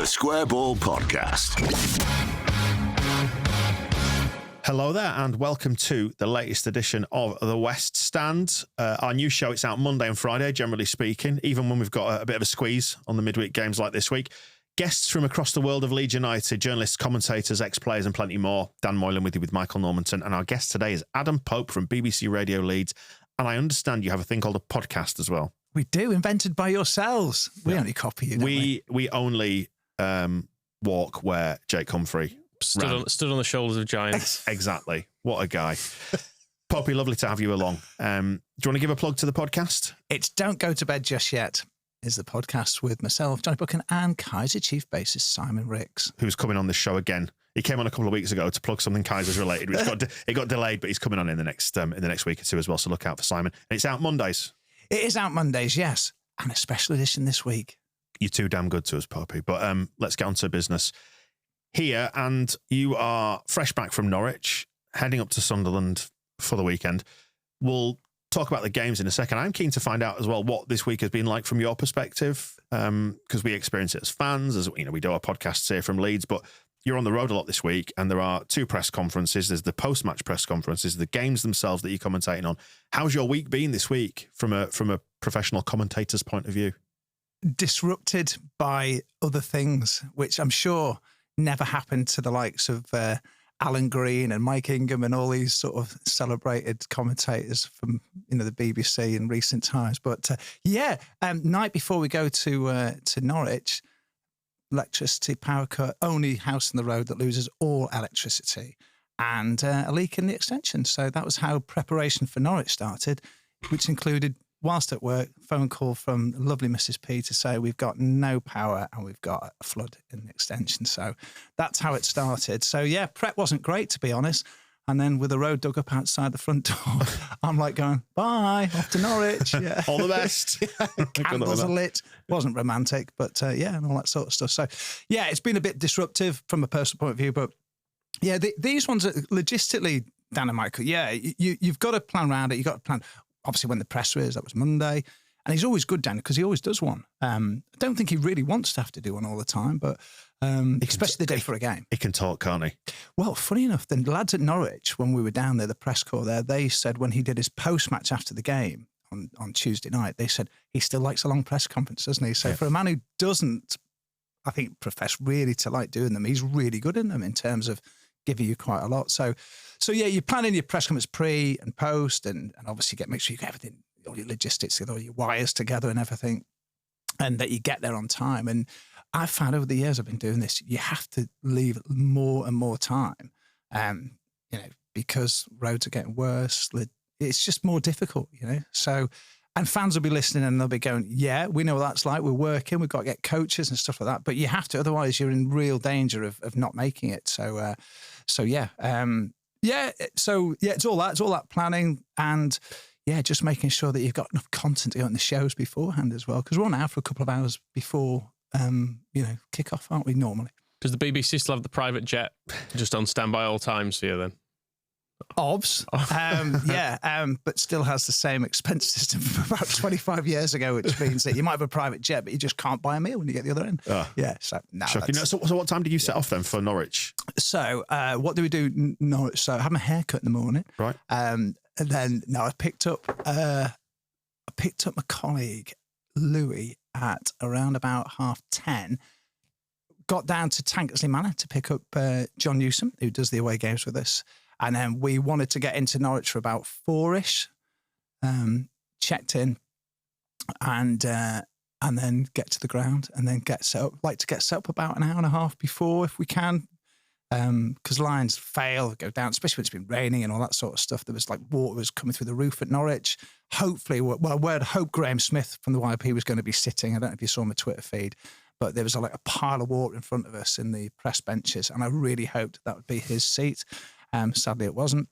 The Square Ball Podcast. Hello there and welcome to the latest edition of The West Stand. Our new show, it's out Monday and Friday, generally speaking, even when we've got a bit of a squeeze on the midweek games like this week. Guests from across the world of Leeds United, journalists, commentators, ex-players and plenty more. Dan Moylan with you with Michael Normanton. And our guest today is Adam Pope from BBC Radio Leeds. And I understand you have a thing called a podcast as well. We do, invented by yourselves. We only copy you, don't we? We only walk where Jake Humphrey stood on the shoulders of giants. Exactly. What a guy. Poppy, lovely to have you along. Do you want to give a plug to the podcast? It's Don't Go to Bed Just Yet is the podcast with myself, Johnny Buchan, and Kaiser Chief bassist Simon Ricks. Who's coming on the show again. He came on a couple of weeks ago to plug something Kaiser's related. It got delayed, but he's coming on in the next week or two as well, so look out for Simon. And it's out Mondays. It is out Mondays, yes. And a special edition this week. You're too damn good to us, Poppy. But let's get on to business here. And you are fresh back from Norwich, heading up to Sunderland for the weekend. We'll talk about the games in a second. I'm keen to find out as well what this week has been like from your perspective, because we experience it as fans, as you know, we do our podcasts here from Leeds, but you're on the road a lot this week, and there are two press conferences. There's the post-match press conferences, the games themselves that you're commentating on. How's your week been this week from a professional commentator's point of view? Disrupted by other things, which I'm sure never happened to the likes of Alan Green and Mike Ingham and all these sort of celebrated commentators from the BBC in recent times. But night before we go to Norwich, electricity power cut, only house in the road that loses all electricity, and a leak in the extension. So that was how preparation for Norwich started, which included, whilst at work, phone call from lovely Mrs. P to say we've got no power and we've got a flood in the extension. So that's how it started. So yeah, prep wasn't great, to be honest. And then with the road dug up outside the front door, I'm like going, bye, off to Norwich. Yeah. All the best. Candles are lit. Wasn't romantic, but and all that sort of stuff. So yeah, it's been a bit disruptive from a personal point of view. But yeah, these ones are logistically, Dan and Michael, yeah, you've got to plan around it. You've got to plan, obviously when the presser is, that was Monday. And he's always good, Dan, because he always does one. I don't think he really wants to have to do one all the time, but especially the day for a game. He can talk, can't he? Well, funny enough, the lads at Norwich, when we were down there, the press corps there, they said when he did his post-match after the game on Tuesday night, they said he still likes a long press conference, doesn't he? So for a man who doesn't, I think, profess really to like doing them, he's really good in them in terms of giving you quite a lot. So yeah, you're planning your press conference pre and post, and obviously make sure you get everything, all your logistics, all your wires together and everything, and that you get there on time. And I've found over the years I've been doing this, you have to leave more and more time, because roads are getting worse. It's just more difficult, So, and fans will be listening and they'll be going, yeah, we know what that's like. We're working, we've got to get coaches and stuff like that. But you have to, otherwise you're in real danger of not making it. It's all that planning and just making sure that you've got enough content to go on the shows beforehand as well. Because we're on out for a couple of hours before, kick-off, aren't we, normally? Does the BBC still have the private jet just on standby all times for you then? Obs. But still has the same expense system from about 25 years ago, which means that you might have a private jet, but you just can't buy a meal when you get the other end. Yeah, so no. Shocking. So what time did you set off then for Norwich? So what do we do Norwich? So I had my hair cut in the morning. Right. And then I picked up my colleague Louis at around about 10:30. Got down to Tankersley Manor to pick up John Newsom, who does the away games with us. And then we wanted to get into Norwich for about 4-ish, checked in, and then get to the ground and then get set up. Like to get set up about an hour and a half before if we can, because lines fail, go down, especially when it's been raining and all that sort of stuff. There was water was coming through the roof at Norwich. Hopefully, I'd hoped Graham Smith from the YP was going to be sitting. I don't know if you saw my Twitter feed, but there was a pile of water in front of us in the press benches, and I really hoped that would be his seat. Sadly, it wasn't.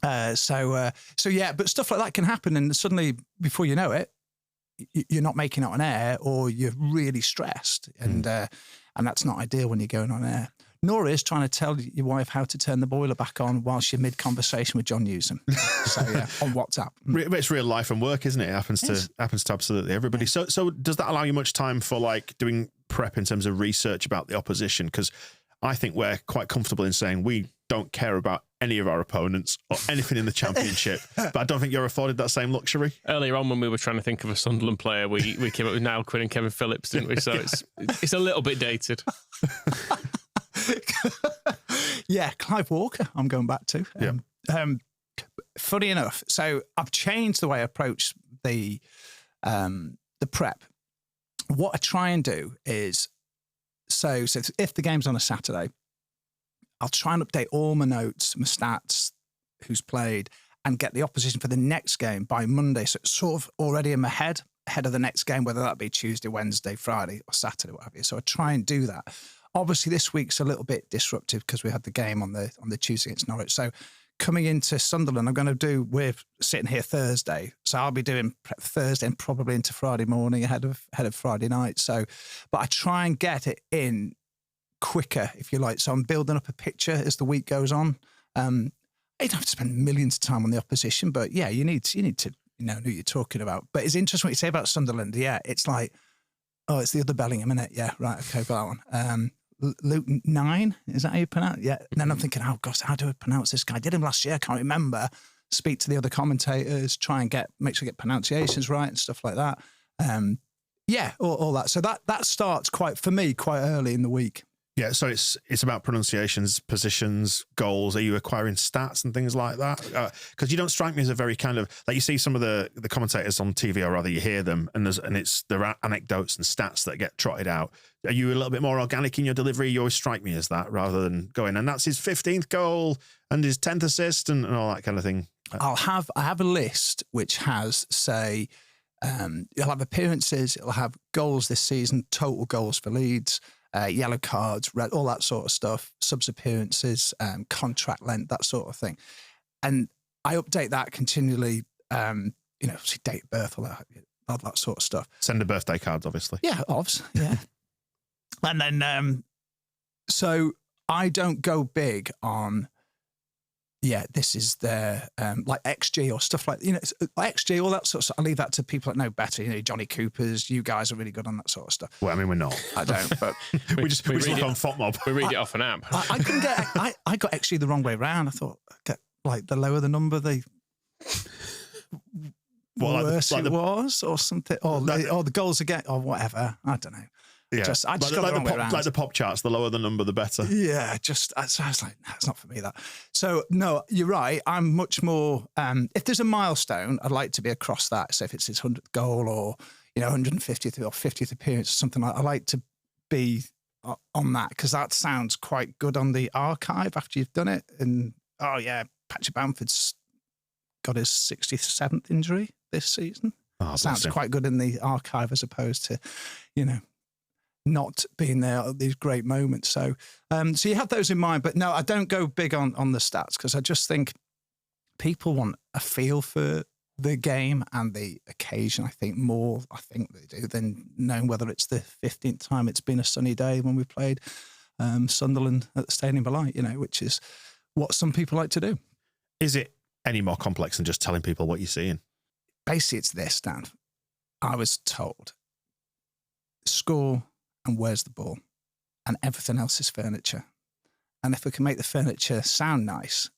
But stuff like that can happen, and suddenly, before you know it, you're not making it on air, or you're really stressed, and that's not ideal when you're going on air. Nor is trying to tell your wife how to turn the boiler back on whilst you're mid-conversation with John Newsom. So, on WhatsApp. It's real life and work, isn't it? It happens to absolutely everybody. So does that allow you much time for doing prep in terms of research about the opposition? Because I think we're quite comfortable in saying we don't care about any of our opponents or anything in the Championship, but I don't think you're afforded that same luxury. Earlier on, when we were trying to think of a Sunderland player, we came up with Niall Quinn and Kevin Phillips, didn't we? So it's a little bit dated. Yeah, Clive Walker, I'm going back to. Funny enough, so I've changed the way I approach the prep. What I try and do is, so if the game's on a Saturday, I'll try and update all my notes, my stats, who's played, and get the opposition for the next game by Monday. So it's sort of already in my head, ahead of the next game, whether that be Tuesday, Wednesday, Friday, or Saturday, what have you. So I try and do that. Obviously, this week's a little bit disruptive because we had the game on the Tuesday against Norwich. So coming into Sunderland, we're sitting here Thursday, so I'll be doing prep Thursday and probably into Friday morning ahead of Friday night. So, but I try and get it in quicker, if you like. So I'm building up a picture as the week goes on. You don't have to spend millions of time on the opposition, but yeah, you need to know who you're talking about. But it's interesting what you say about Sunderland. Yeah, it's like, oh, it's the other Bellingham, isn't it? Yeah, right, okay, got that one. Luke 9, is that how you pronounce it? Yeah. And then I'm thinking, oh gosh, how do I pronounce this guy? I did him last year, I can't remember. Speak to the other commentators, try and make sure I get pronunciations right and stuff like that. Yeah, all that. So that starts quite early in the week. Yeah, so it's about pronunciations, positions, goals. Are you acquiring stats and things like that? Because you don't strike me as a very kind of, like, you see some of the commentators on TV, or rather you hear them, and there are anecdotes and stats that get trotted out. Are you a little bit more organic in your delivery? You always strike me as that, rather than going, and that's his 15th goal and his 10th assist and all that kind of thing. I have a list which has, say, you'll have appearances, it'll have goals this season, total goals for Leeds, yellow cards, red, all that sort of stuff, subs appearances, contract length, that sort of thing. And I update that continually, obviously date of birth, all that sort of stuff. Send the birthday cards, obviously. Yeah, obviously, yeah. And then, so I don't go big on, this is their, like XG or stuff like, XG, all that sort of stuff. I leave that to people that know better. Johnny Coopers, you guys are really good on that sort of stuff. Well, I mean, we're not. I don't, but we just look on FOTMob. We read it off an app. I couldn't get, I got XG the wrong way around. I thought, like, the lower the number, the worse it was, or something, or the goals again, or whatever. I don't know. Yeah, I just got the wrong way around. Like the pop charts, the lower the number, the better. Yeah, so I was like, no, it's not for me, that. So, no, you're right. I'm much more, if there's a milestone, I'd like to be across that. So if it's his 100th goal or, 150th or 50th appearance or something like that, I like to be on that, because that sounds quite good on the archive after you've done it. And, oh yeah, Patrick Bamford's got his 67th injury this season. Oh, sounds quite good in the archive, as opposed to, not being there at these great moments. So so you have those in mind. But no, I don't go big on the stats, because I just think people want a feel for the game and the occasion. I think they do, than knowing whether it's the 15th time it's been a sunny day when we played Sunderland at the Stadium of Light, which is what some people like to do. Is it any more complex than just telling people what you're seeing? Basically, it's this, Dan. I was told, score and where's the ball, and everything else is furniture. And if we can make the furniture sound nice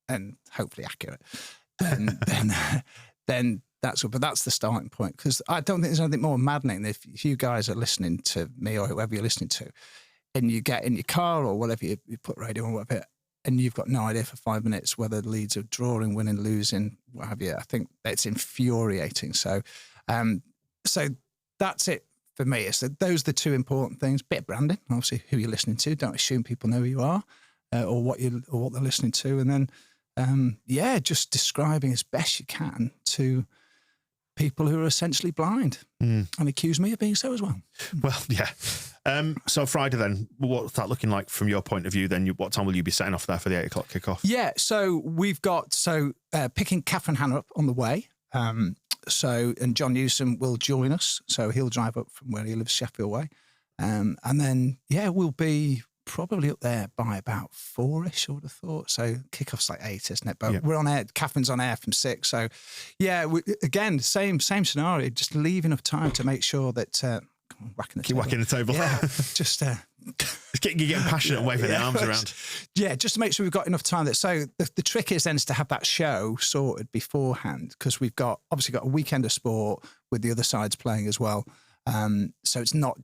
and hopefully accurate, then that's good. But that's the starting point, because I don't think there's anything more maddening if you guys are listening to me or whoever you're listening to, and you get in your car or whatever, you put radio on, whatever, and you've got no idea for 5 minutes whether Leeds are drawing, winning, losing, what have you. I think it's infuriating. So that's it. For me, those are the two important things. Bit of branding, obviously, who you're listening to. Don't assume people know who you are or what they're listening to, and then just describing as best you can to people who are essentially blind and accuse me of being so as well. Well, yeah. So Friday then, what's that looking like from your point of view? Then, what time will you be setting off there for the 8 o'clock kickoff? Yeah, so we've got picking Catherine Hannah up on the way. And John Newsom will join us. So he'll drive up from where he lives, Sheffield way. And then, we'll be probably up there by about 4-ish, I would have thought. So kickoff's like 8, isn't it? But we're on air. Catherine's on air from 6. So, again, same scenario, just leave enough time to make sure that whacking the Keep table. whacking the table. Yeah, just You're getting passionate and waving the arms around. Yeah, just to make sure we've got enough time. So the trick is then to have that show sorted beforehand, because we've obviously got a weekend of sport with the other sides playing as well. So it's not,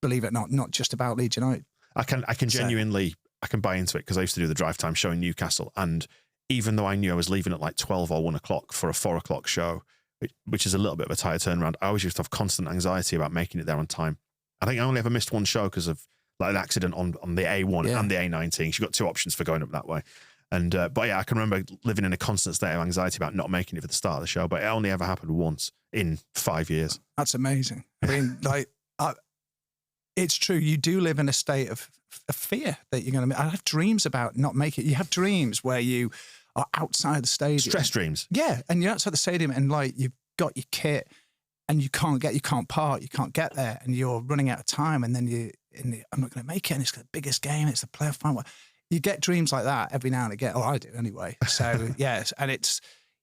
believe it or not just about Leeds United. I can genuinely buy into it, because I used to do the drive time show in Newcastle, and even though I knew I was leaving at like 12 or 1 o'clock for a 4 o'clock show, which is a little bit of a tighter turnaround, I always used to have constant anxiety about making it there on time. I think I only ever missed one show because of like an accident on the A1 and the A19. She got 2 options for going up that way. And but yeah, I can remember living in a constant state of anxiety about not making it for the start of the show, but it only ever happened once in 5 years. That's amazing. I mean, it's true. You do live in a state of fear that you're going to. I have dreams about not making it. You have dreams where you are outside the stadium. Stress dreams. Yeah, and you're outside the stadium, and like you've got your kit, and you can't park, you can't get there, and you're running out of time, and then I'm not going to make it, and it's the biggest game, it's the playoff final. You get dreams like that every now and again. Oh, I do anyway. So yes, and it's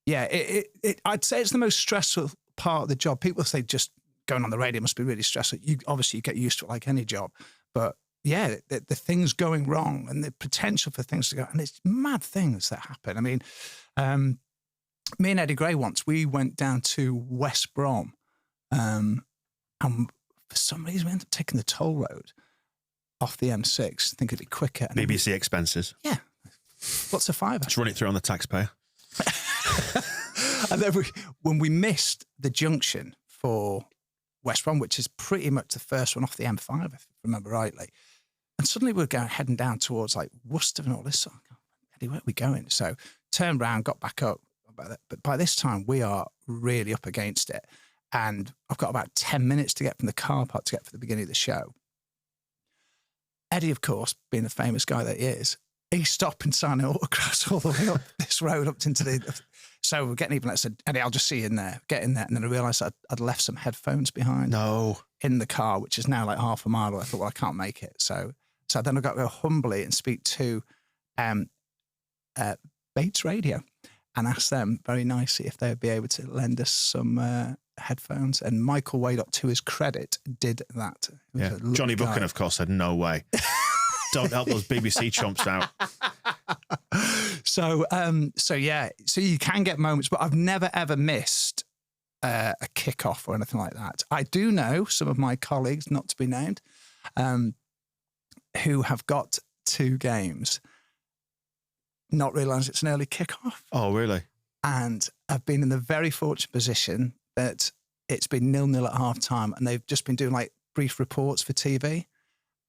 I'd say it's the most stressful part of the job. People say just going on the radio must be really stressful. You get used to it like any job, but yeah, the things going wrong and the potential for things to go, and it's mad things that happen. I mean, me and Eddie Gray once, we went down to West Brom, and for some reason we ended up taking the toll road off the M6. I think it'd be quicker. And BBC expenses. Yeah. What's a fiver? Just run it through on the taxpayer. And then when we missed the junction for West Brom, which is pretty much the first one off the M5, if I remember rightly, and suddenly we're heading down towards like Worcester and all this sort. Eddie, where are we going? So turned round, got back up. But by this time, we are really up against it. And I've got about 10 minutes to get from the car park to get for the beginning of the show. Eddie, of course, being the famous guy that he is, he's stopping signing autographs all the way up this road, up into the... So we're getting even... I said, Eddie, I'll just see you in there. Get in there. And then I realised I'd left some headphones behind. No. In the car, which is now like half a mile away. I thought, well, I can't make it. So then I got to go humbly and speak to Bates Radio and ask them very nicely if they would be able to lend us some headphones. And Michael Wade, up to his credit, did that. Yeah. Johnny Buchan, of course, said, no way. Don't help those BBC chumps out. So you can get moments, but I've never, ever missed a kickoff or anything like that. I do know some of my colleagues, not to be named, who have got 2 games, not realise it's an early kickoff. Oh, really? And I've been in the very fortunate position that it's been 0-0 at half time, and they've just been doing like brief reports for TV,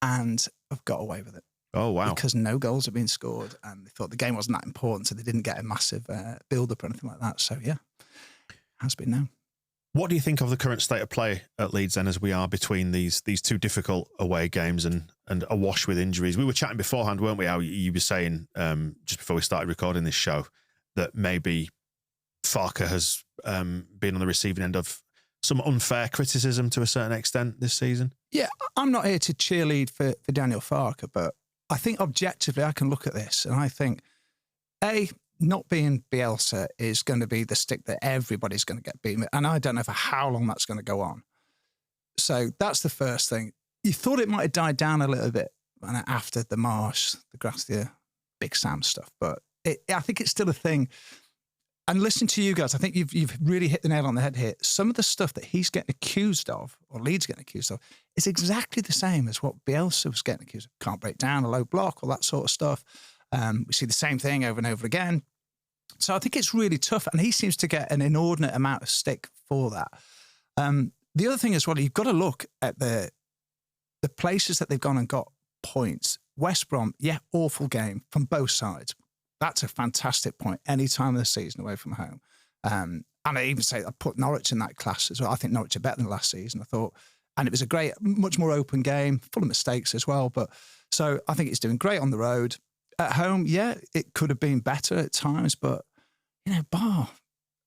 and I've got away with it. Oh, wow. Because no goals have been scored, and they thought the game wasn't that important, so they didn't get a massive build-up or anything like that. So, yeah, has been known. What do you think of the current state of play at Leeds then, as we are between these 2 difficult away games and awash with injuries? We were chatting beforehand, weren't we, how you were saying just before we started recording this show that maybe Farke has been on the receiving end of some unfair criticism to a certain extent this season? Yeah, I'm not here to cheerlead for Daniel Farke, but I think objectively I can look at this and I think, not being Bielsa is going to be the stick that everybody's going to get beaten with. And I don't know for how long that's going to go on. So that's the first thing. You thought it might have died down a little bit after the Marsh, the Gracia, Big Sam stuff, but I think it's still a thing. And listening to you guys, I think you've really hit the nail on the head here. Some of the stuff that he's getting accused of, or Leeds getting accused of, is exactly the same as what Bielsa was getting accused of. Can't break down, a low block, all that sort of stuff. We see the same thing over and over again. So I think it's really tough, and he seems to get an inordinate amount of stick for that. The other thing as well, you've got to look at the places that they've gone and got points. West Brom, yeah, awful game from both sides. That's a fantastic point any time of the season away from home. And I even say I put Norwich in that class as well. I think Norwich are better than last season, I thought. And it was a great, much more open game, full of mistakes as well. But so I think it's doing great on the road. At home, yeah, it could have been better at times, but, bar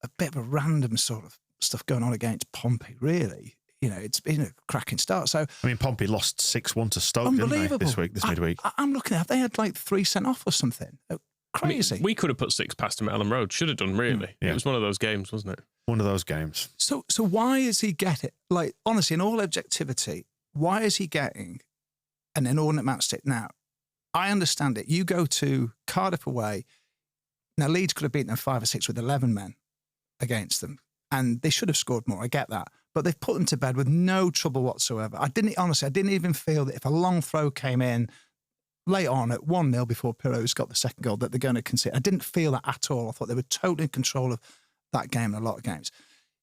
a bit of a random sort of stuff going on against Pompey, really. It's been a cracking start. So I mean, Pompey lost 6-1 to Stoke, didn't they, this midweek? I'm looking at, they had like 3 sent off or something. Crazy. I mean, we could have put 6 past him at Elland Road. Should have done, really. Yeah. It was one of those games, wasn't it? One of those games. So why does he get it? Like, honestly, in all objectivity, why is he getting an inordinate amount of stick? Now, I understand it. You go to Cardiff away. Now, Leeds could have beaten them 5 or 6 with 11 men against them, and they should have scored more. I get that. But they've put them to bed with no trouble whatsoever. I didn't even feel that if a long throw came in late on at 1-0 before Piro's got the second goal that they're going to concede. I didn't feel that at all. I thought they were totally in control of that game in a lot of games.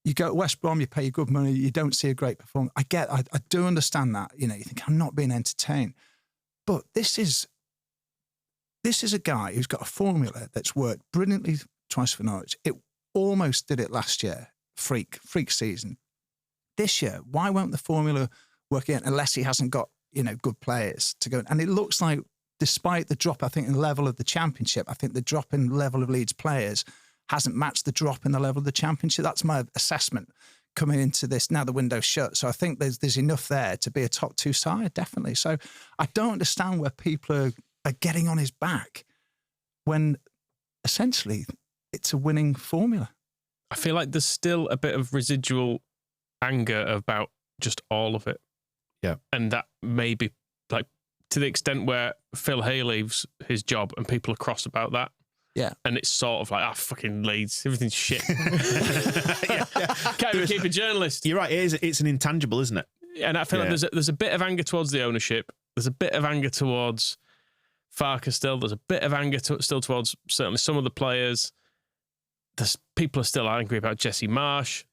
You go to West Brom, you pay your good money, you don't see a great performance. I do understand that. You think, I'm not being entertained. But this is a guy who's got a formula that's worked brilliantly twice for Norwich. It almost did it last year. Freak season. This year, why won't the formula work again unless he hasn't got, good players to go? And it looks like, despite the drop, I think, in the level of the Championship, I think the drop in level of Leeds players hasn't matched the drop in the level of the Championship. That's my assessment coming into this. Now the window's shut. So I think there's enough there to be a top 2 side, definitely. So I don't understand where people are getting on his back when essentially it's a winning formula. I feel like there's still a bit of residual anger about just all of it. Yeah. And that may be like to the extent where Phil Hay leaves his job and people are cross about that. Yeah. And it's sort of like, fucking Leeds, everything's shit. Can't even keep a journalist. You're right. It's an intangible, isn't it? And I feel like there's a bit of anger towards the ownership. There's a bit of anger towards Farke still. There's a bit of anger still towards certainly some of the players. People are still angry about Jesse Marsh.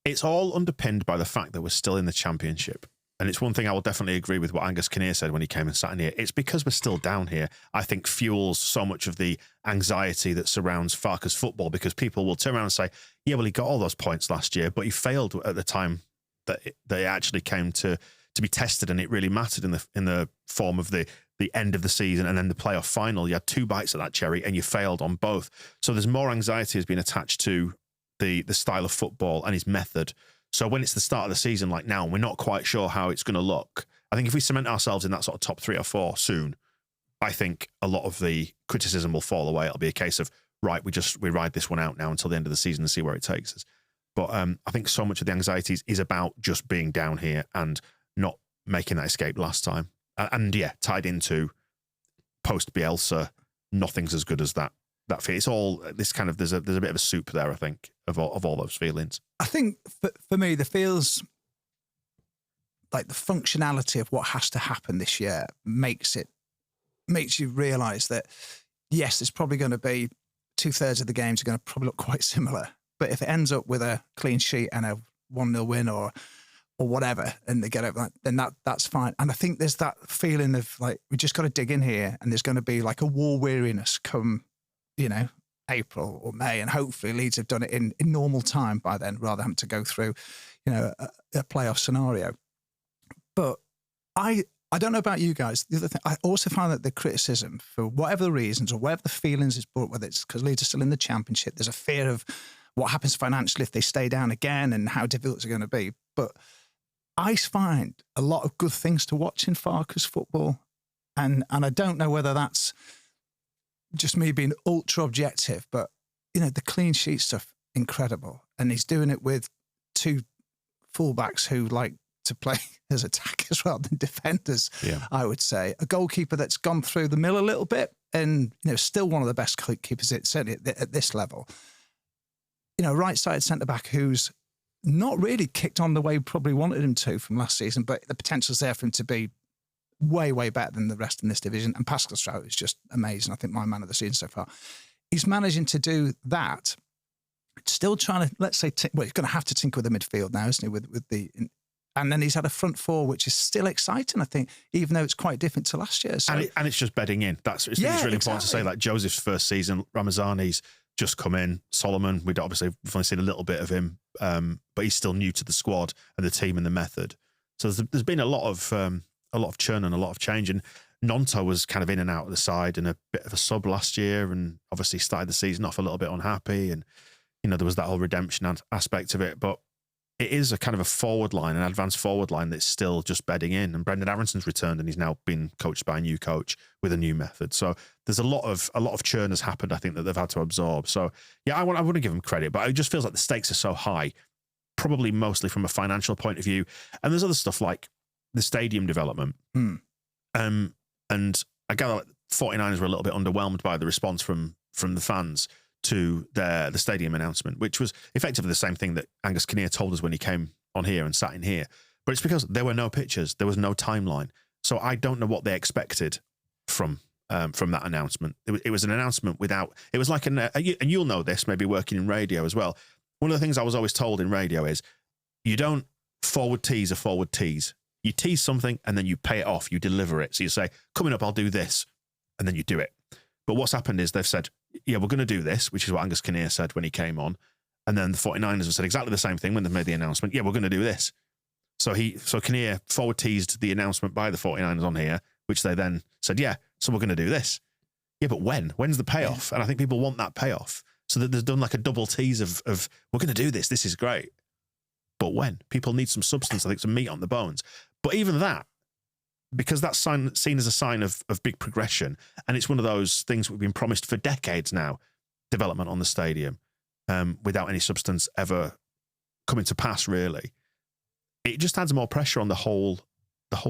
It's all underpinned by the fact that we're still in the Championship. And it's one thing I will definitely agree with what Angus Kinnear said when he came and sat in here. It's because we're still down here, I think, fuels so much of the anxiety that surrounds Farke's football, because people will turn around and say, yeah, well, he got all those points last year, but he failed at the time that it actually came to be tested, and it really mattered in the form of the end of the season and then the playoff final. You had 2 bites at that cherry and you failed on both. So there's more anxiety has been attached to the style of football and his method. So when it's the start of the season like now, and we're not quite sure how it's going to look, I think if we cement ourselves in that sort of top 3 or 4 soon, I think a lot of the criticism will fall away. It'll be a case of, right, we ride this one out now until the end of the season and see where it takes us. But I think so much of the anxieties is about just being down here and not making that escape last time. And tied into post-Bielsa, nothing's as good as that. It's all this kind of, there's a bit of a soup there, I think, of all those feelings. I think for me, the feels like the functionality of what has to happen this year makes you realise that, yes, there's probably going to be 2/3 of the games are going to probably look quite similar. But if it ends up with a clean sheet and a 1-0 win or whatever, and they get over that, then that's fine. And I think there's that feeling of like, we just got to dig in here, and there's going to be like a war weariness come, April or May, and hopefully Leeds have done it in normal time by then, rather than having to go through, a playoff scenario. But I don't know about you guys. The other thing, I also find that the criticism, for whatever the reasons or whatever the feelings is brought, whether it's because Leeds are still in the Championship, there's a fear of what happens financially if they stay down again and how difficult it's going to be. But I find a lot of good things to watch in Farke's football. And I don't know whether that's just me being ultra objective, but, the clean sheet stuff, incredible. And he's doing it with 2 fullbacks who like to play as attackers rather than defenders, I would say. A goalkeeper that's gone through the mill a little bit and, still one of the best keepers, certainly at this level. Right-sided centre-back who's not really kicked on the way we probably wanted him to from last season, but the potential's there for him to be way, way better than the rest in this division. And Pascal Strout is just amazing. I think my man of the season so far. He's managing to do that. Still trying to, let's say, he's going to have to tinker with the midfield now, isn't he? And then he's had a front 4, which is still exciting, I think, even though it's quite different to last year. So. And it's just bedding in. It's really important to say that. Joseph's first season, Ramazani's just come in. Solomon, we've only seen a little bit of him, but he's still new to the squad and the team and the method. So there's been a lot of churn and a lot of change. And Nonto was kind of in and out of the side and a bit of a sub last year, and obviously started the season off a little bit unhappy. And there was that whole redemption aspect of it. But it is a kind of a forward line, an advanced forward line that's still just bedding in. And Brendan Aronson's returned, and he's now been coached by a new coach with a new method. So there's a lot of churn has happened, I think, that they've had to absorb. So I want to give them credit, but it just feels like the stakes are so high, probably mostly from a financial point of view. And there's other stuff like the stadium development. And I gather 49ers were a little bit underwhelmed by the response from the fans to the stadium announcement, which was effectively the same thing that Angus Kinnear told us when he came on here and sat in here. But it's because there were no pictures, there was no timeline. So I don't know what they expected from that announcement. It was an announcement without. It was like and you'll know this, maybe working in radio as well. One of the things I was always told in radio is you don't forward tease a forward tease. You tease something and then you pay it off. You deliver it. So you say, coming up, I'll do this, and then you do it. But what's happened is they've said, yeah, we're going to do this, which is what Angus Kinnear said when he came on. And then the 49ers have said exactly the same thing when they've made the announcement. Yeah, we're going to do this. So Kinnear forward teased the announcement by the 49ers on here, which they then said, yeah, so we're going to do this. Yeah, but when? When's the payoff? Yeah. And I think people want that payoff. So that there's done like a double tease of we're going to do this. This is great. But when? People need some substance, I think, some meat on the bones. But even that, because that's seen as a sign of big progression, and it's one of those things we've been promised for decades now, development on the stadium, without any substance ever coming to pass, really. It just adds more pressure on the whole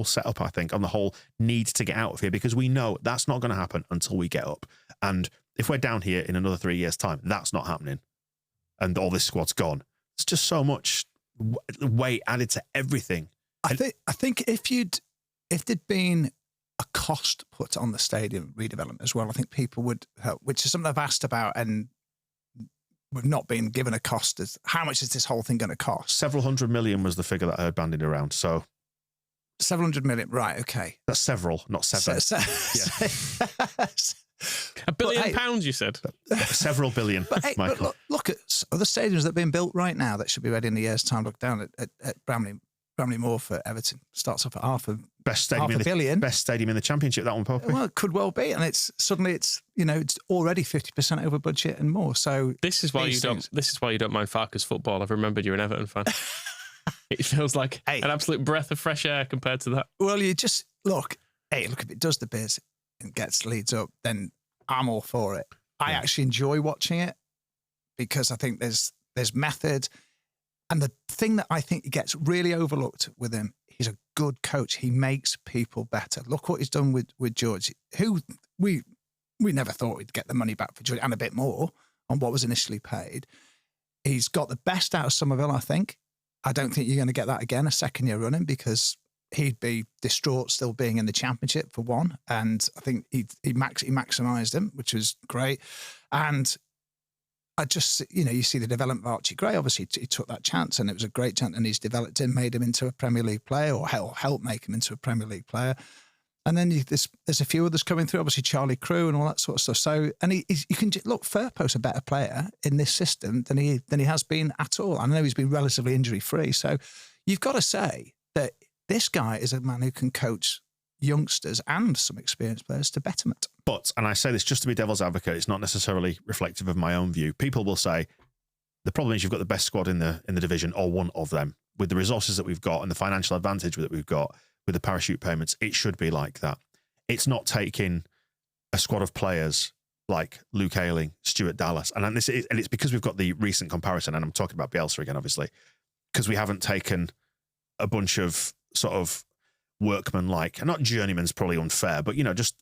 setup, I think, on the whole need to get out of here, because we know that's not going to happen until we get up. And if we're down here in another 3 years' time, that's not happening. And all this squad's gone. It's just so much weight added to everything. I think if there'd been a cost put on the stadium redevelopment as well, I think people would help, which is something I've asked about, and we've not been given a cost as how much is this whole thing going to cost? Several $100 million was the figure that I heard bandied around. So 700 million, right? Okay, that's several, not seven. Yeah. £1 billion pounds, you said. Several billion. But look at other stadiums that are being built right now that should be ready in a year's time. Look down at Bramley Moor for Everton. Starts off at best stadium in the Championship. That one, Poppy. Well, it could well be, and it's already 50% over budget and more. So this is why you don't mind Farke's football. I've remembered you're an Everton fan. It feels like an absolute breath of fresh air compared to that. Well, you just look. If it does the biz and gets Leeds up, then I'm all for it. I actually enjoy watching it because I think there's method. And the thing that I think gets really overlooked with him, he's a good coach. He makes people better. Look what he's done with George, who we never thought we'd get the money back for George, and a bit more on what was initially paid. He's got the best out of Somerville, I think. I don't think you're going to get that again, a second year running, because he'd be distraught still being in the Championship for one. And I think he maximised him, which was great. And I just, you see the development of Archie Gray. Obviously, he took that chance, and it was a great chance, and he's developed him, made him into a Premier League player, or helped make him into a Premier League player. And then there's a few others coming through, obviously Charlie Crew and all that sort of stuff. So, and you can look, Firpo's a better player in this system than he has been at all. I know he's been relatively injury free. So, you've got to say that this guy is a man who can coach youngsters and some experienced players to betterment. But, and I say this just to be devil's advocate, it's not necessarily reflective of my own view. People will say the problem is you've got the best squad in the division, or one of them, with the resources that we've got and the financial advantage that we've got with the parachute payments. It should be like that. It's not taking a squad of players like Luke Ayling, Stuart Dallas, and it's because we've got the recent comparison, and I'm talking about Bielsa again, obviously, because we haven't taken a bunch of sort of workman-like, and not journeyman's probably unfair, but just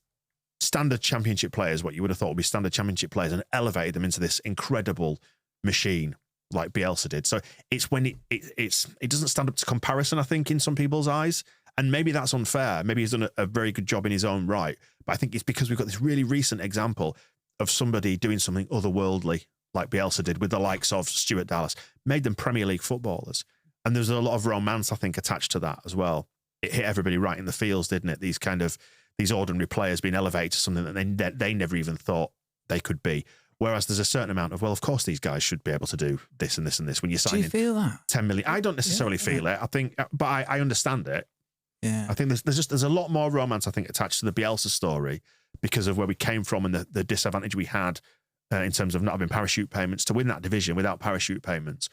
standard Championship players, what you would have thought would be standard Championship players, and elevated them into this incredible machine like Bielsa did. So it's when it doesn't stand up to comparison, I think, in some people's eyes, and maybe that's unfair. Maybe he's done a very good job in his own right, but I think it's because we've got this really recent example of somebody doing something otherworldly like Bielsa did with the likes of Stuart Dallas, made them Premier League footballers. And there's a lot of romance, I think, attached to that as well. It hit everybody right in the feels, didn't it? These ordinary players being elevated to something that they never even thought they could be. Whereas there's a certain amount of, well, of course these guys should be able to do this and this and this when you're signing. Do you feel that? 10 million. I don't necessarily feel it. I think, but I understand it. Yeah. I think there's a lot more romance, I think, attached to the Bielsa story because of where we came from and the disadvantage we had in terms of not having parachute payments to win that division without parachute payments.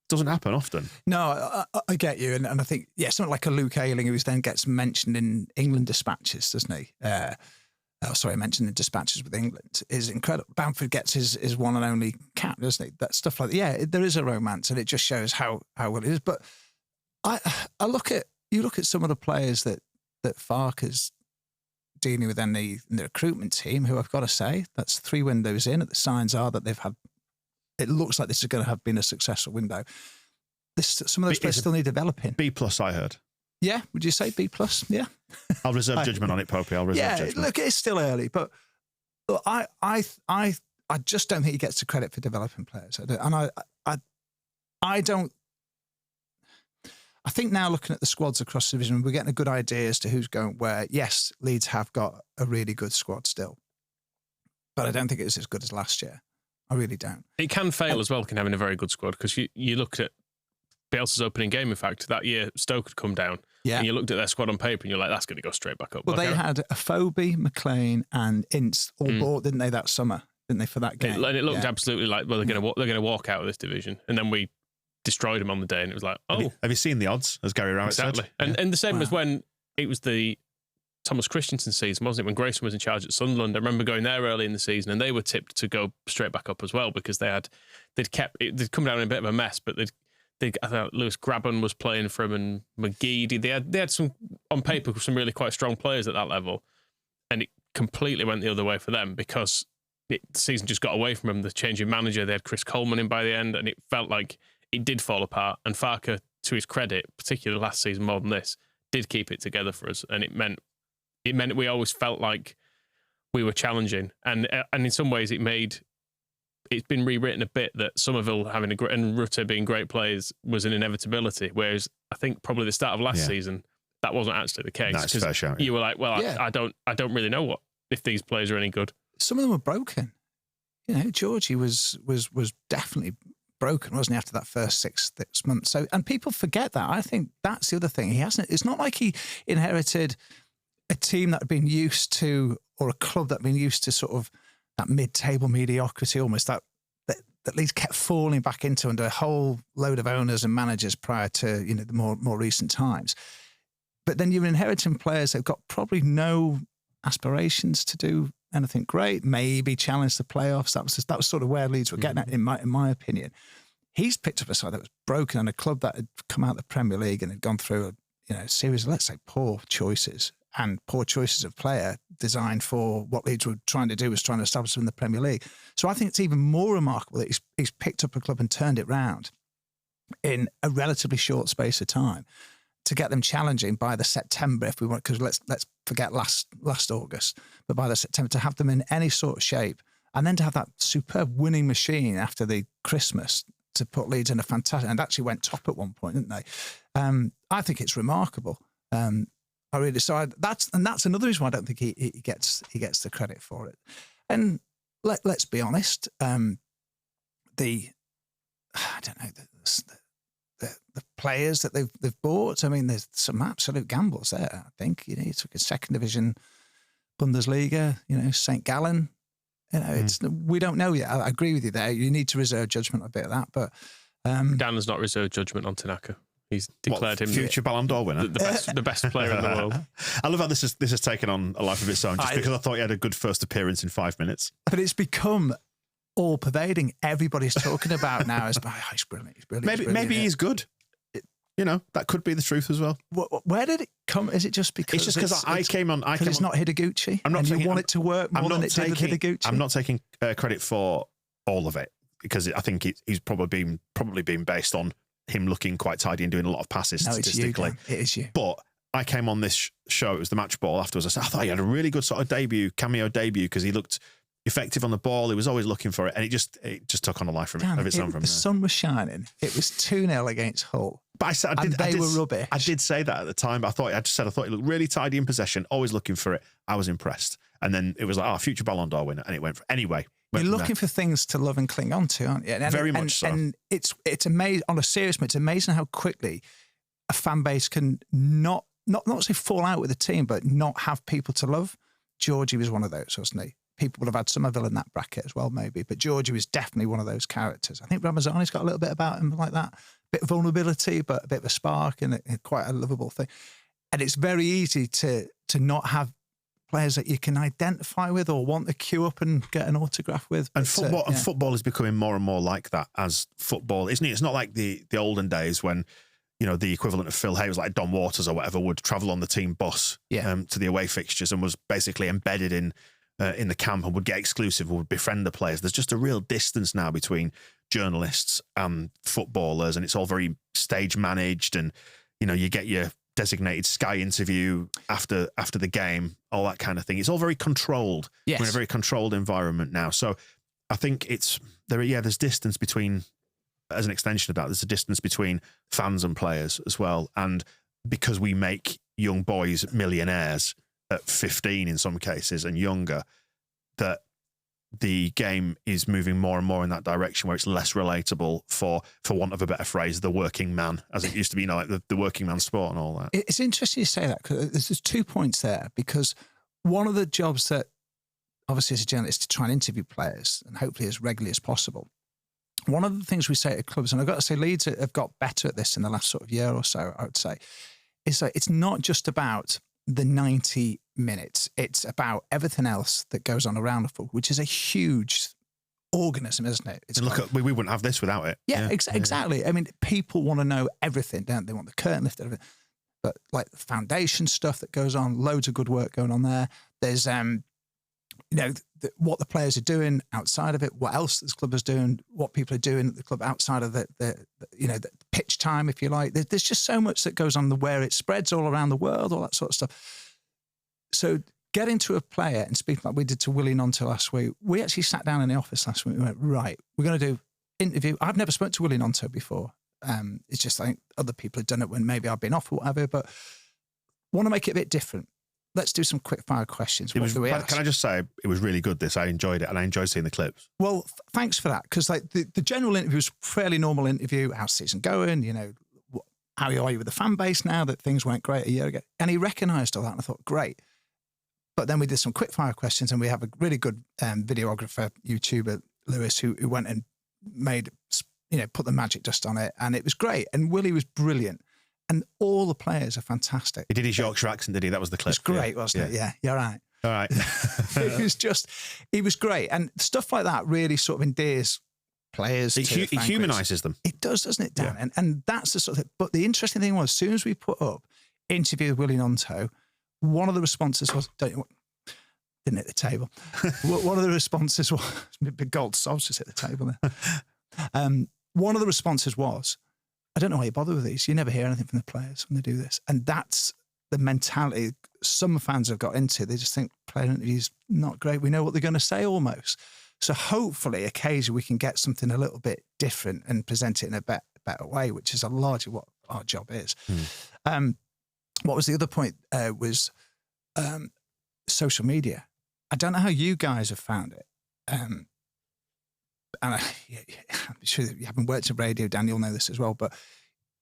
Doesn't happen often. No, I get you. And I think, something like a Luke Ayling, who then gets mentioned in England dispatches, doesn't he? Mentioned in dispatches with England, is incredible. Bamford gets his one and only cap, doesn't he? That stuff like that. Yeah, there is a romance, and it just shows how well it is. But I look at you look at some of the players that Farke's dealing with in the recruitment team, who I've got to say, that's 3 windows in. The signs are that they've had. It looks like this is going to have been a successful window. Some of those players still need developing. B+, I heard. Yeah, would you say B+? Yeah. I'll reserve judgment on it, Popey. I'll reserve judgment. Look, it's still early, but look, I just don't think he gets the credit for developing players. I don't. I think now looking at the squads across the division, we're getting a good idea as to who's going where. Yes, Leeds have got a really good squad still, but I don't think it's as good as last year. I really don't. It can fail as well, can having a very good squad, because you looked at Bielsa's opening game, in fact, that year Stoke had come down, and you looked at their squad on paper and you're like, that's going to go straight back up. Well, they had Afobe, McLean and Ince all bought, didn't they, that summer, didn't they, for that game? And it looked absolutely like, well, they're going to walk out of this division. And then we destroyed them on the day and it was like, oh. Have you seen the odds, as Gary Rowett said? And the same as when it was the Thomas Christensen season, wasn't it? When Grayson was in charge at Sunderland, I remember going there early in the season, and they were tipped to go straight back up as well because they'd come down in a bit of a mess, but I thought Lewis Grabban was playing for them, and McGeady. They had some on paper some really quite strong players at that level, and it completely went the other way for them because the season just got away from them. The change in manager, they had Chris Coleman in by the end, and it felt like it did fall apart. And Farke, to his credit, particularly last season more than this, did keep it together for us, and it meant we always felt like we were challenging, and in some ways it's been rewritten a bit that Somerville having and Rutte being great players was an inevitability, whereas I think probably the start of last season that wasn't actually the case. That's fair shout. You were like, well, I don't really know if these players are any good. Some of them were broken. You know, Georgie was definitely broken, wasn't he, after that first six months? So, and people forget that. I think that's the other thing. It's not like he inherited a team that had been used to, or a club that had been used to sort of that mid-table mediocrity almost that Leeds kept falling back into under a whole load of owners and managers prior to, you know, the more recent times. But then you're inheriting players that have got probably no aspirations to do anything great, maybe challenge the playoffs. That was sort of where Leeds were getting at, in my opinion. He's picked up a side that was broken and a club that had come out of the Premier League and had gone through a series of, let's say, poor choices of player designed for what Leeds were trying to do, was trying to establish them in the Premier League. So I think it's even more remarkable that he's picked up a club and turned it round in a relatively short space of time to get them challenging by the September, if we want, because let's forget last August, but by the September to have them in any sort of shape, and then to have that superb winning machine after the Christmas to put Leeds in a fantastic, and actually went top at one point, didn't they? I think it's remarkable. I really that's another reason why I don't think he gets the credit for it. And let's be honest, the players that they've bought, I mean, there's some absolute gambles there. I think, you know, he took a second division Bundesliga, you know, St. Gallen. You know, we don't know yet. I agree with you there. You need to reserve judgment on a bit of that, but Dan has not reserved judgment on Tanaka. He's declared him future Ballon d'Or winner, the best player in the world. I love how this has taken on a life of its own, just because I thought he had a good first appearance in 5 minutes. But it's become all pervading. Everybody's talking about now as he's brilliant. He's brilliant. Maybe he's good. You know, that could be the truth as well. Where did it come? Is it just because it's just because I came on? It's not Hideguchi. You want it to work more than it did with Hideguchi. I'm not taking credit for all of it, because I think he's probably been based on him looking quite tidy and doing a lot of passes statistically. It is you. But I came on this show, it was the match ball afterwards. I thought he had a really good sort of cameo debut, because he looked effective on the ball. He was always looking for it, and it just took on a life of its own from there. The sun was shining. It was 2-0 against Hull. But they were rubbish. I did say that at the time. But I thought he looked really tidy in possession, always looking for it. I was impressed. And then it was like, future Ballon d'Or winner, and it went for anyway. You're looking for things to love and cling on to, aren't you? Very much so. And it's amazing. On a serious note, it's amazing how quickly a fan base can not say fall out with a team, but not have people to love. Georgie was one of those, wasn't he? People would have had Somerville in that bracket as well, maybe. But Georgie was definitely one of those characters. I think Ramazani's got a little bit about him like that. Bit of vulnerability, but a bit of a spark, and quite a lovable thing. And it's very easy to not have players that you can identify with or want to queue up and get an autograph with. And football is becoming more and more like that as football, isn't it? It's not like the olden days when the equivalent of Phil Hayes, like Don Waters or whatever, would travel on the team bus to the away fixtures and was basically embedded in the camp and would get exclusive, would befriend the players. There's just a real distance now between journalists and footballers, and it's all very stage managed, and you get your designated Sky interview after the game, all that kind of thing. It's all very controlled. Yes. We're in a very controlled environment now. So I think there's distance between, as an extension of that, there's a distance between fans and players as well. And because we make young boys millionaires at 15 in some cases and younger, that the game is moving more and more in that direction where it's less relatable for want of a better phrase, the working man, as it used to be, like the working man sport and all that. It's interesting you say that, because there's 2 points there, because one of the jobs that obviously as a journalist to try and interview players, and hopefully as regularly as possible, one of the things we say to clubs, and I've got to say Leeds have got better at this in the last sort of year or so, I would say, is that it's not just about the 90 minutes. It's about everything else that goes on around the football, which is a huge organism, isn't it? It's we wouldn't have this without it. Exactly. I mean, people want to know everything, don't they? Want the curtain lifted, everything. But like the foundation stuff that goes on, loads of good work going on there. There's, what the players are doing outside of it, what else this club is doing, what people are doing at the club outside of the pitch time, if you like. There's just so much that goes on where it spreads all around the world, all that sort of stuff. So getting to a player and speaking like we did to Willie Nonto last week, we actually sat down in the office last week and we went, right, we're going to do interview. I've never spoken to Willie Nonto before. It's just like other people have done it when maybe I've been off or whatever, but want to make it a bit different. Let's do some quick fire questions. Can I just say, it was really good, this. I enjoyed it, and I enjoyed seeing the clips. Well, thanks for that, because like the general interview was a fairly normal interview. How's season going? How are you with the fan base now that things weren't great a year ago? And he recognised all that, and I thought, great. But then we did some quick fire questions, and we have a really good videographer, YouTuber, Lewis, who went and made, put the magic dust on it, and it was great. And Willie was brilliant. And all the players are fantastic. He did his Yorkshire accent, did he? That was the clip. It was great, wasn't it? Yeah, you're right. All right. He was great. And stuff like that really sort of endears players. It humanises them. It does, doesn't it, Dan? Yeah. And that's the sort of thing. But the interesting thing was, as soon as we put up interview with Willie Nonto, one of the responses was, didn't hit the table. One of the responses was, big gold sobs just hit the table there. One of the responses was, I don't know why you bother with these. You never hear anything from the players when they do this. And that's the mentality some fans have got into. They just think player interviews not great. We know what they're going to say almost. So hopefully occasionally we can get something a little bit different and present it in a better way, which is a largely what our job is. What was the other point? Was social media. I don't know how you guys have found it. And I'm sure you haven't worked in radio, Dan, you'll know this as well, but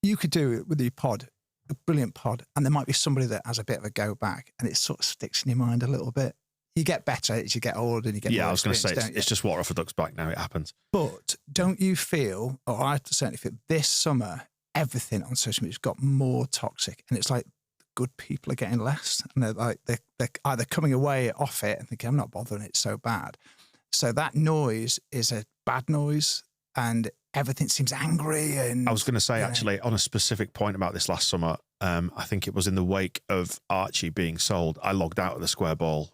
you could do it with your pod, a brilliant pod, and there might be somebody that has a bit of a go back and it sort of sticks in your mind a little bit. You get better as you get older and you get more I was going to say, it's just water off a duck's back now, it happens. But don't you feel, or I certainly feel, this summer, everything on social media has got more toxic, and it's like good people are getting less, and they're either coming away off it and thinking, I'm not bothering, it's so bad. So that noise is a bad noise, and everything seems angry. And I was going to say, actually, on a specific point about this last summer, I think it was in the wake of Archie being sold, I logged out of the Square Ball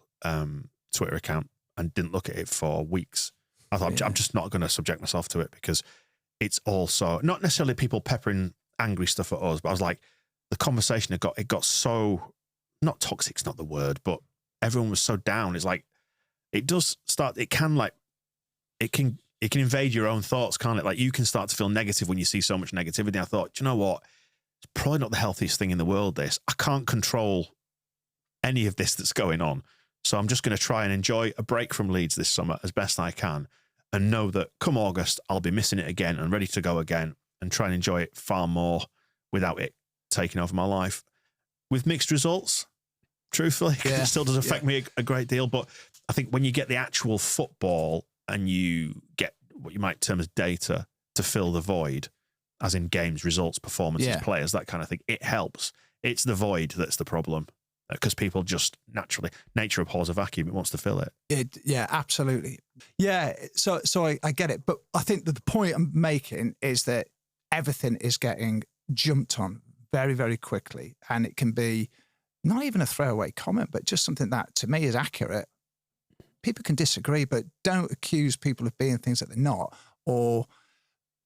Twitter account and didn't look at it for weeks. I thought, I'm just not going to subject myself to it, because it's also not necessarily people peppering angry stuff at us, but I was like, the conversation it got so, not toxic's not the word, but everyone was so down. It's like, it does start, it can invade your own thoughts, can't it? Like, you can start to feel negative when you see so much negativity. I thought, do you know what? It's probably not the healthiest thing in the world, this. I can't control any of this that's going on. So I'm just going to try and enjoy a break from Leeds this summer as best I can, and know that come August, I'll be missing it again and ready to go again, and try and enjoy it far more without it taking over my life. With mixed results, truthfully, it still does affect me a great deal. But I think when you get the actual football and you get what you might term as data to fill the void, as in games, results, performances, players, that kind of thing, it helps. It's the void that's the problem, because people just naturally, nature abhors a vacuum, it wants to fill it. Yeah, absolutely. Yeah, so I get it. But I think that the point I'm making is that everything is getting jumped on very, very quickly. And it can be not even a throwaway comment, but just something that to me is accurate. People can disagree, but don't accuse people of being things that they're not, or,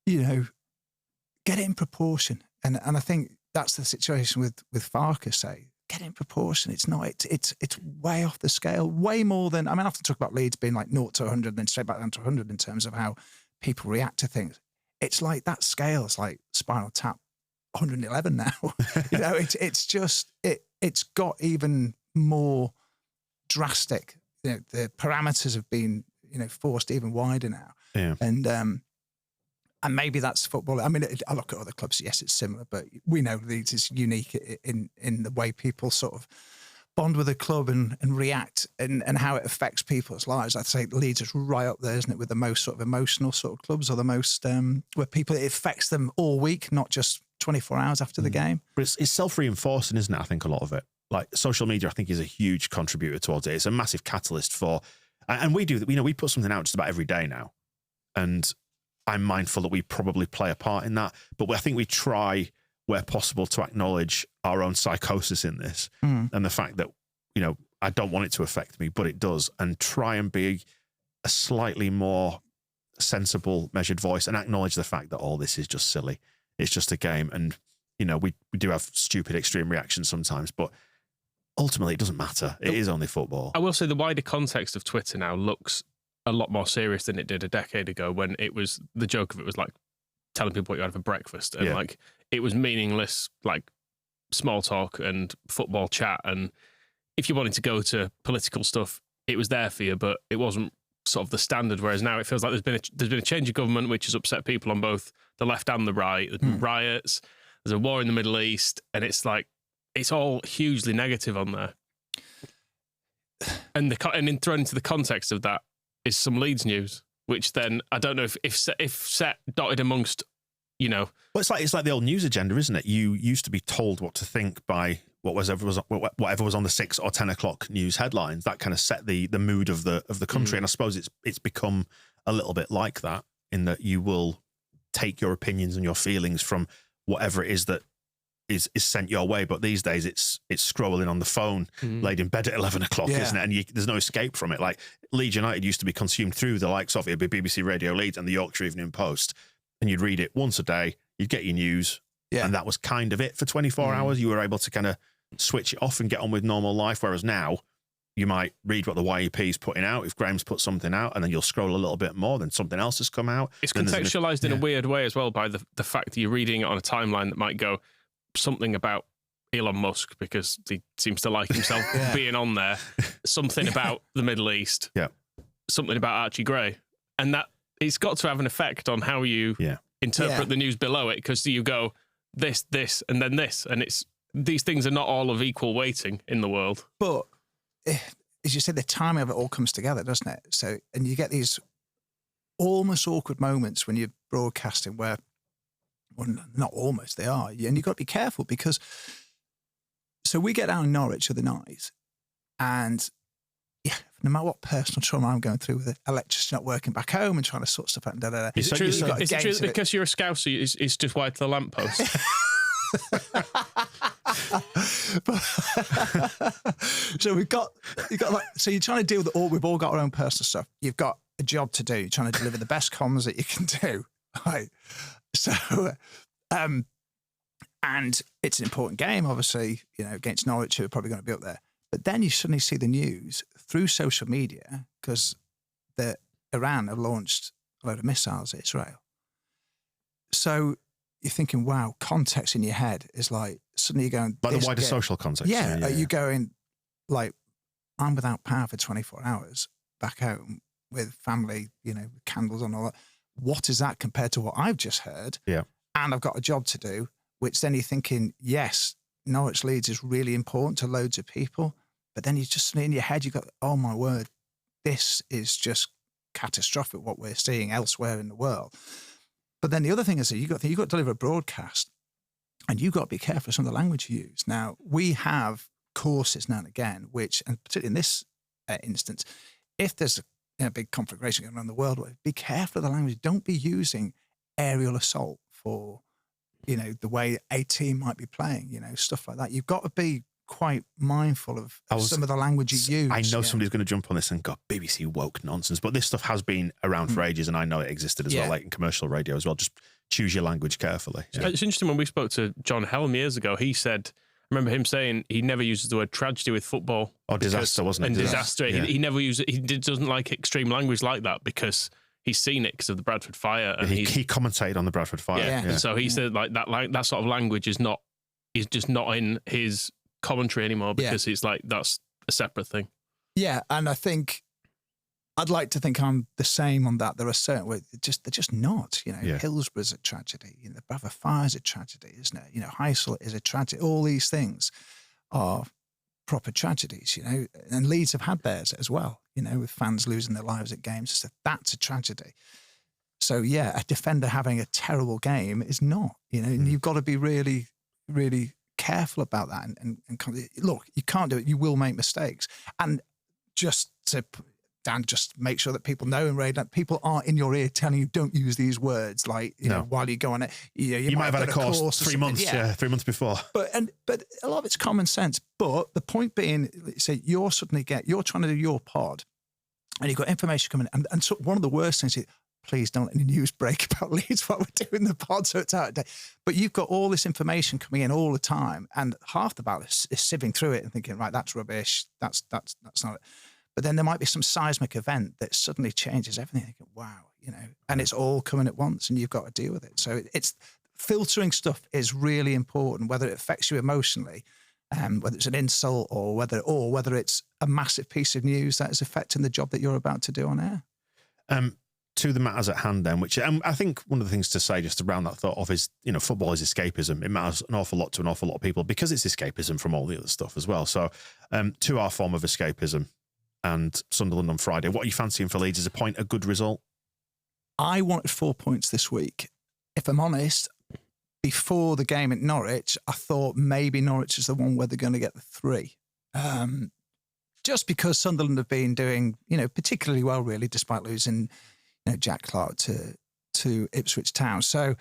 get it in proportion. And I think that's the situation with Farke, say, get it in proportion. It's not, it's way off the scale, way more than, I often talk about Leeds being like 0 to 100 and then straight back down to 100 in terms of how people react to things. It's like that scale is like Spinal Tap 111 now. It's just, it's got even more drastic. The parameters have been, forced even wider now. Yeah. And maybe that's football. I look at other clubs. Yes, it's similar, but we know Leeds is unique in the way people sort of bond with a club and react and how it affects people's lives. I'd say Leeds is right up there, isn't it, with the most sort of emotional sort of clubs, or the most where people, it affects them all week, not just 24 hours after the game. But it's self-reinforcing, isn't it? I think a lot of it. Like social media, I think, is a huge contributor towards it. It's a massive catalyst for, and we do, we put something out just about every day now. And I'm mindful that we probably play a part in that, but I think we try, where possible, to acknowledge our own psychosis in this and the fact that, I don't want it to affect me, but it does, and try and be a slightly more sensible, measured voice and acknowledge the fact that all this is just silly. It's just a game. And, we do have stupid extreme reactions sometimes, but ultimately it doesn't matter. It is only football. I will say the wider context of Twitter now looks a lot more serious than it did a decade ago, when it was, the joke of it was like telling people what you had for breakfast, and like it was meaningless, like small talk and football chat, and if you wanted to go to political stuff, it was there for you, but it wasn't sort of the standard. Whereas now it feels like there's been a change of government, which has upset people on both the left and the right. There's been riots, there's a war in the Middle East, and it's like it's all hugely negative on there. And thrown into the context of that is some Leeds news, which then I don't know if set dotted amongst, Well, it's like the old news agenda, isn't it? You used to be told what to think by whatever was on the 6 or 10 o'clock news headlines. That kind of set the mood of the country, and I suppose it's become a little bit like that, in that you will take your opinions and your feelings from whatever it is that is sent your way. But these days it's scrolling on the phone, laid in bed at 11 o'clock, isn't it? And there's no escape from it. Like Leeds United used to be consumed through the likes of it, BBC Radio Leeds and the Yorkshire Evening Post, and you'd read it once a day, you'd get your news, and that was kind of it for 24 hours. You were able to kind of switch it off and get on with normal life, whereas now you might read what the YEP is putting out. If Graham's put something out, and then you'll scroll a little bit more, then something else has come out. It's contextualised in a weird way as well by the fact that you're reading it on a timeline that might go something about Elon Musk, because he seems to like himself being on there, something about the Middle East, something about Archie Gray, and that it's got to have an effect on how you interpret the news below it, because you go this, and then this, and these things are not all of equal weighting in the world. But as you said, the timing of it all comes together, doesn't it? So, and you get these almost awkward moments when you're broadcasting where, well, not almost, they are, and you've got to be careful, because so we get down in Norwich the other night, and no matter what personal trauma I'm going through with the electricity not working back home and trying to sort stuff out and da-da-da. Is it true that because you're a Scouser, it's just wired to the lamppost? So you've got like, so you're trying to deal with we've all got our own personal stuff. You've got a job to do. You're trying to deliver the best comms that you can do. Right. So, and it's an important game, obviously, against Norwich, who are probably going to be up there. But then you suddenly see the news through social media, because Iran have launched a load of missiles at Israel. So you're thinking, wow, context in your head is like, suddenly you're going... Like the wider social context. Yeah. Are you going, like, I'm without power for 24 hours back home with family, with candles and all that. What is that compared to what I've just heard? Yeah. And I've got a job to do, which then you're thinking, yes, Norwich Leeds is really important to loads of people. But then you just, in your head, you got, oh my word, this is just catastrophic what we're seeing elsewhere in the world. But then the other thing is that you've got to deliver a broadcast, and you've got to be careful of some of the language you use. Now, we have courses now and again, which, and particularly in this instance, if there's a big conflagration going on around the world, be careful of the language. Don't be using aerial assault for the way a team might be playing, stuff like that. You've got to be quite mindful of some of the language you use. I know somebody's going to jump on this and go, BBC woke nonsense, but this stuff has been around for ages, and I know it existed as well, like in commercial radio as well. Just choose your language carefully. Yeah. It's interesting, when we spoke to John Helm years ago, he said, I remember him saying he never uses the word tragedy with football. Oh, disaster, wasn't it? And disaster. Yeah. He never uses it. He doesn't like extreme language like that because he's seen it because of the Bradford fire. And he commentated on the Bradford fire. Yeah. So he said like that sort of language is just not in his commentary anymore, because it's like that's a separate thing. Yeah, and I think I'd like to think I'm the same on that. There are certain ways they're just not. Hillsborough's a tragedy. The Bradford fire is a tragedy, isn't it? Heysel is a tragedy. All these things are proper tragedies. And Leeds have had theirs as well. With fans losing their lives at games, so that's a tragedy. So a defender having a terrible game is not. And you've got to be really, really careful about that. And look, you can't do it. You will make mistakes. And just to make sure that people know in radio, people aren't in your ear telling you don't use these words. Like while you go on it, you might have had a course 3 months, 3 months before. But a lot of it's common sense. But the point being, say you're trying to do your pod, and you've got information coming in, and so one of the worst things is, please don't let any news break about Leeds while we're doing the pod, so it's out of date. But you've got all this information coming in all the time, and half the battle is sieving through it and thinking, right, that's rubbish, that's not it. But then there might be some seismic event that suddenly changes everything. You go, wow, and it's all coming at once, and you've got to deal with it. So it's filtering stuff is really important, whether it affects you emotionally, whether it's an insult or whether it's a massive piece of news that is affecting the job that you're about to do on air. To the matters at hand then, which I think one of the things to say just around that thought of is, football is escapism. It matters an awful lot to an awful lot of people because it's escapism from all the other stuff as well. So to our form of escapism and Sunderland on Friday, what are you fancying for Leeds as a point, a good result? I wanted 4 points this week. If I'm honest, before the game at Norwich, I thought maybe Norwich is the one where they're going to get the 3. Just because Sunderland have been doing, particularly well, really, despite losing Jack Clark to Ipswich Town. So,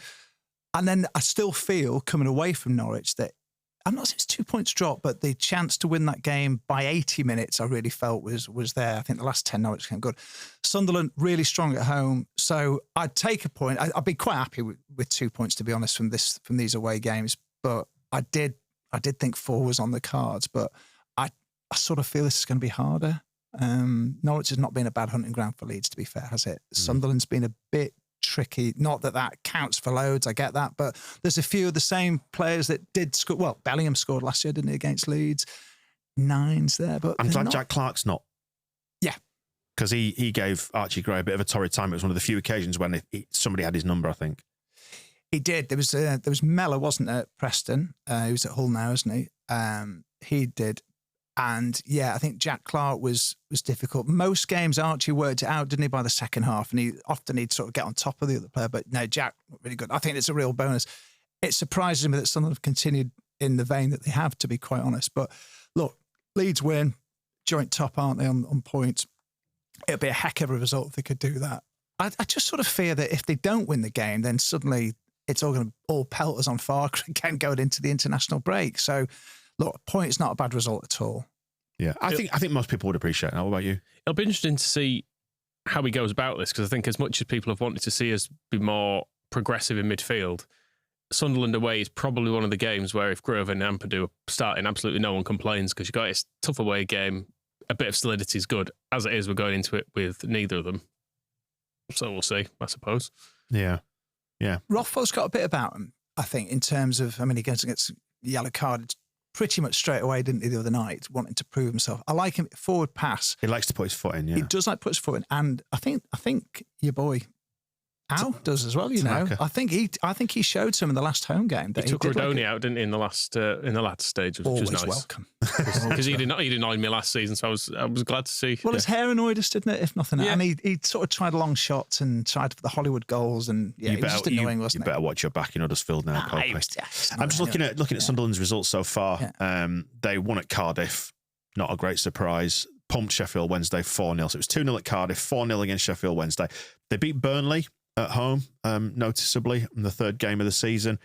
and then I still feel coming away from Norwich that I'm not saying it's 2 points drop, but the chance to win that game by 80 minutes I really felt was there. I think the last 10 Norwich came good. Sunderland really strong at home, so I'd take a point. I'd be quite happy with 2 points, to be honest, from these away games. But I did think 4 was on the cards, but I sort of feel this is going to be harder. Norwich has not been a bad hunting ground for Leeds, to be fair, has it? Sunderland's been a bit tricky. Not that counts for loads, I get that, but there's a few of the same players that did score. Well, Bellingham scored last year, didn't he, against Leeds? 9's there, but I'm glad Jack Clark's not. Yeah. Because he gave Archie Gray a bit of a torrid time. It was one of the few occasions when somebody had his number, I think. He did. There was Mellor, wasn't there, at Preston? He was at Hull now, isn't he? He did. And I think Jack Clark was difficult. Most games, Archie worked it out, didn't he, by the second half? And he'd sort of get on top of the other player. But no, Jack, really good. I think it's a real bonus. It surprises me that Sunderland have continued in the vein that they have, to be quite honest. But look, Leeds win, joint top, aren't they, on points? It'd be a heck of a result if they could do that. I just sort of fear that if they don't win the game, then suddenly it's all going to all pelt us on Farke again going into the international break. So, look, a point is not a bad result at all. Yeah, I think most people would appreciate it. What about you? It'll be interesting to see how he goes about this, because I think as much as people have wanted to see us be more progressive in midfield, Sunderland away is probably one of the games where if Grove and Ampadu are starting, absolutely no one complains, because you've got a tough away game. A bit of solidity is good. As it is, we're going into it with neither of them. So we'll see, I suppose. Yeah. Rothwell's got a bit about him, I think, in terms of, he gets yellow carded pretty much straight away, didn't he, the other night, wanting to prove himself. I like him forward pass. He likes to put his foot in, yeah. He does like to put his foot in, and I think your boy Al does as well. I think he showed some in the last home game. He took Rodoni out, didn't he, in the last stage, which was nice. Welcome, because he annoyed me last season, so I was glad to see. Well, his hair annoyed us, didn't it? If nothing else, and he sort of tried long shots and tried for the Hollywood goals, and he was just annoying, wasn't he? You better watch your back in Huddersfield now, Pope. I'm just looking at Sunderland's results so far. Yeah. They won at Cardiff, not a great surprise. Pumped Sheffield Wednesday 4-0. So it was 2-0 at Cardiff, 4-0 against Sheffield Wednesday. They beat Burnley at home, noticeably, in the third game of the season.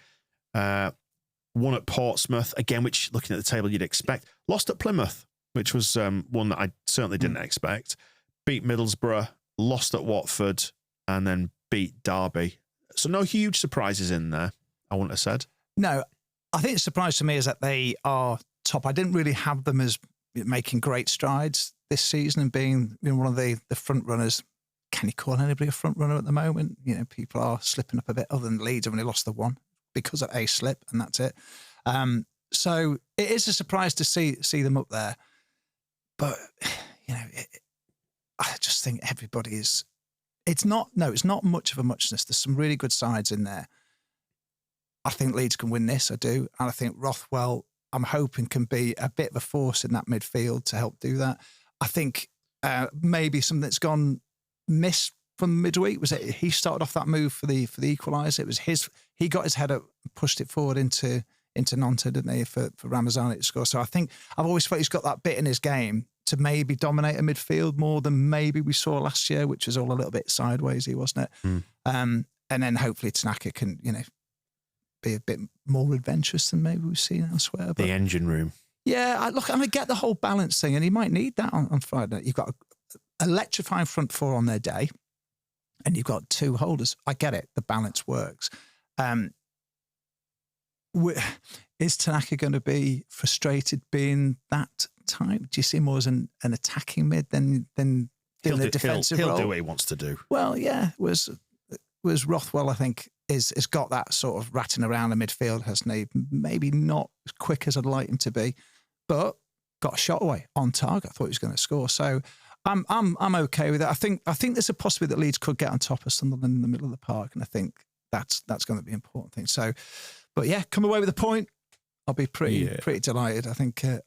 Won at Portsmouth, again, which looking at the table you'd expect. Lost at Plymouth, which was one that I certainly didn't expect. Beat Middlesbrough, lost at Watford, and then beat Derby. So no huge surprises in there, I wouldn't have said. No, I think the surprise to me is that they are top. I didn't really have them as making great strides this season and being one of the front runners. Can you call anybody a front runner at the moment? People are slipping up a bit. Other than Leeds, have only lost the one because of a slip, and that's it. So it is a surprise to see them up there. But I just think everybody is. It's not much of a muchness. There's some really good sides in there. I think Leeds can win this. I do, and I think Rothwell, I'm hoping, can be a bit of a force in that midfield to help do that. I think maybe something that's gone miss from midweek was that he started off that move for the equaliser. It was he got his head up, pushed it forward into Nonta, didn't he, for Ramazani to score. So I think I've always felt he's got that bit in his game to maybe dominate a midfield more than maybe we saw last year, which was all a little bit sidewaysy, wasn't it? And then hopefully Tanaka can, be a bit more adventurous than maybe we've seen elsewhere. But the engine room. Yeah, I get the whole balance thing, and he might need that on Friday. You've got an electrifying front four on their day, and you've got two holders. I get it. The balance works. Is Tanaka going to be frustrated being that type? Do you see him more as an attacking mid than doing a defensive role? He'll do what he wants to do. Well, yeah, was Rothwell, I think, has got that sort of ratting around the midfield, hasn't he? Maybe not as quick as I'd like him to be, but got a shot away on target. I thought he was going to score. So I'm okay with that. I think there's a possibility that Leeds could get on top of Sunderland in the middle of the park, and I think that's going to be an important thing. So, but yeah, come away with a point. I'll be pretty delighted. I think they're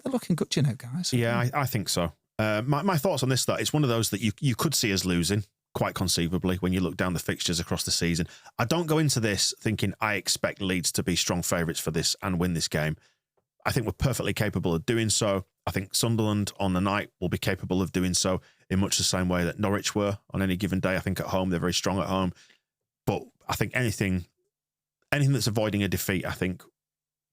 looking good, guys. Yeah, I think so. My thoughts on this, though, it's one of those that you could see us losing quite conceivably when you look down the fixtures across the season. I don't go into this thinking I expect Leeds to be strong favourites for this and win this game. I think we're perfectly capable of doing so. I think Sunderland on the night will be capable of doing so in much the same way that Norwich were on any given day. I think at home, they're very strong at home. But I think anything that's avoiding a defeat, I think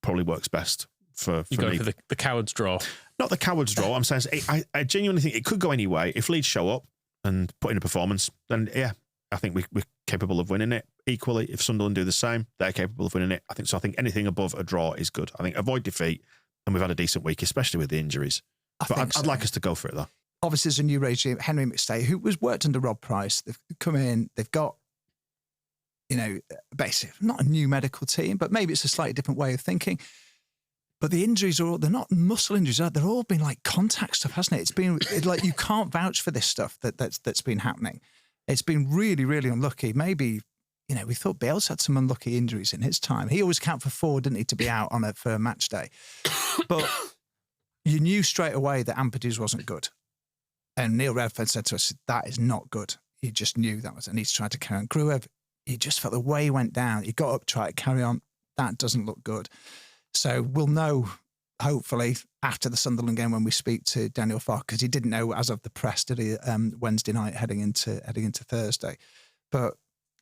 probably works best for you go me. for the coward's draw. Not the coward's draw. I'm saying I genuinely think it could go any way. If Leeds show up and put in a performance, then yeah, I think we're capable of winning it. Equally, if Sunderland do the same, they're capable of winning it. I think anything above a draw is good. I think avoid defeat, and we've had a decent week, especially with the injuries. I'd like us to go for it, though. Obviously, there's a new regime. Henry McStay, who was worked under Rob Price, they've come in, they've got, basically not a new medical team, but maybe it's a slightly different way of thinking. But the injuries they're not muscle injuries. They're all been like contact stuff, hasn't it? It's been like you can't vouch for this stuff that's been happening. It's been really, really unlucky. Maybe, we thought Bale's had some unlucky injuries in his time. He always counted for 4, didn't he, to be out for a match day. But you knew straight away that Ampadu wasn't good. And Neil Redfern said to us, that is not good. He just knew that was, and he's tried to carry on. Gruev, he just felt the way he went down. He got up, tried to carry on. That doesn't look good. So we'll know, hopefully, after the Sunderland game when we speak to Daniel Farke, because he didn't know as of the press, did he, Wednesday night heading into Thursday. But,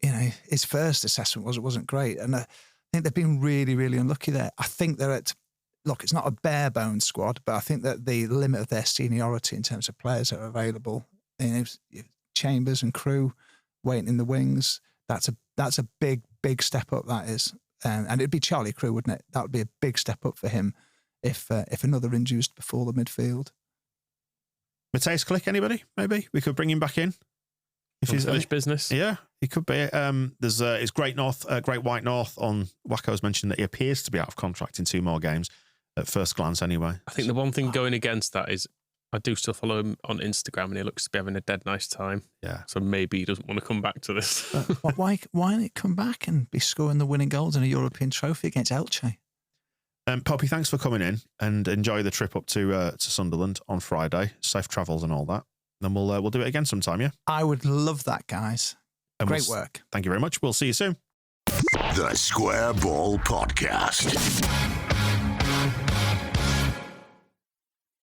his first assessment wasn't great. And I think they've been really, really unlucky there. I think they're it's not a bare bones squad, but I think that the limit of their seniority in terms of players that are available, Chambers and Crew waiting in the wings, that's a big, big step up, that is. And it'd be Charlie Crew, wouldn't it? That would be a big step up for him if another injury was before the midfield. Matthias Klick, anybody? Maybe we could bring him back in if he's finished business. Yeah, he could be. There's his Great White North on Wacko's mentioned that he appears to be out of contract in 2 more games at first glance. Anyway, I think the one thing going against that is I do still follow him on Instagram, and he looks to be having a dead nice time. Yeah. So maybe he doesn't want to come back to this. Why not come back and be scoring the winning goals in a European trophy against Elche? Poppy, thanks for coming in, and enjoy the trip up to Sunderland on Friday. Safe travels and all that. Then we'll do it again sometime, yeah? I would love that, guys. And Great work. Thank you very much. We'll see you soon. The Square Ball Podcast.